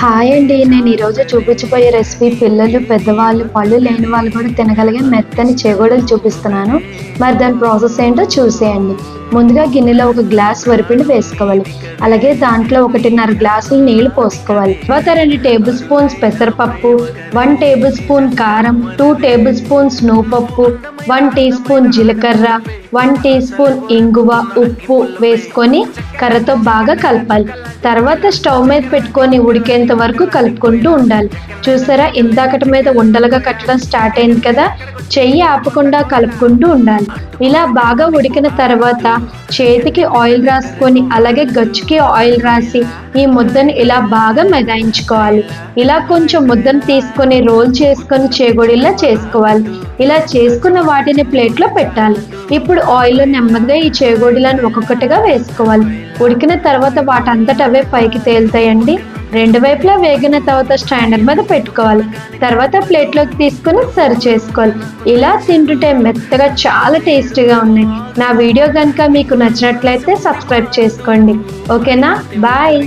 Hi అండి. నేను ఈరోజు చూపించబోయే రెసిపీ పిల్లలు, పెద్దవాళ్ళు, పళ్ళు లేని వాళ్ళు కూడా తినగలిగే మెత్తని చేగోడలు చూపిస్తున్నాను. మరి దాని ప్రాసెస్ ఏంటో చూసేయండి. ముందుగా గిన్నెలో ఒక గ్లాస్ వరిపిండి వేసుకోవాలి. అలాగే దాంట్లో 1.5 గ్లాసులు నీళ్లు పోసుకోవాలి. తర్వాత 2 టేబుల్ స్పూన్స్ పెసరపప్పు, 1 టేబుల్ స్పూన్ కారం, 2 టేబుల్ స్పూన్స్ నువ్వుపప్పు, 1 టీ స్పూన్ జీలకర్ర, 1 టీ స్పూన్ ఇంగువ, ఉప్పు వేసుకొని కర్రతో బాగా కలపాలి. తర్వాత స్టవ్ మీద పెట్టుకొని ఉడికేంత వరకు కలుపుకుంటూ ఉండాలి. చూసారా, ఇందాకటి మీద ఉండలుగా కట్టడం స్టార్ట్ అయింది కదా, చెయ్యి ఆపకుండా కలుపుకుంటూ ఉండాలి. ఇలా బాగా ఉడికిన తర్వాత చేతికి ఆయిల్ రాసుకొని అలాగే గచ్చుకి ఆయిల్ రాసి ఈ ముద్దను ఇలా బాగా మెదాయించుకోవాలి. ఇలా కొంచెం ముద్దను తీసుకొని రోల్ చేసుకొని చేగోడిలా చేసుకోవాలి. ఇలా చేసుకున్న వాటిని ప్లేట్లో పెట్టాలి. ఇప్పుడు ఆయిల్లో నెమ్మదిగా ఈ చేగోడిలను ఒక్కొక్కటిగా వేసుకోవాలి. ఉడికిన తర్వాత వాటంతట అవే పైకి తేలుతాయండి. 2 వైపులా వేగిన తర్వాత స్టాండర్ మీద పెట్టుకోవాలి. తర్వాత ప్లేట్లోకి తీసుకుని సర్వ్ చేసుకోవాలి. ఇలా తింటుంటే మెత్తగా చాలా టేస్టీగా ఉన్నాయి. నా వీడియో కనుక మీకు నచ్చినట్లయితే సబ్స్క్రైబ్ చేసుకోండి. ఓకేనా? బాయ్.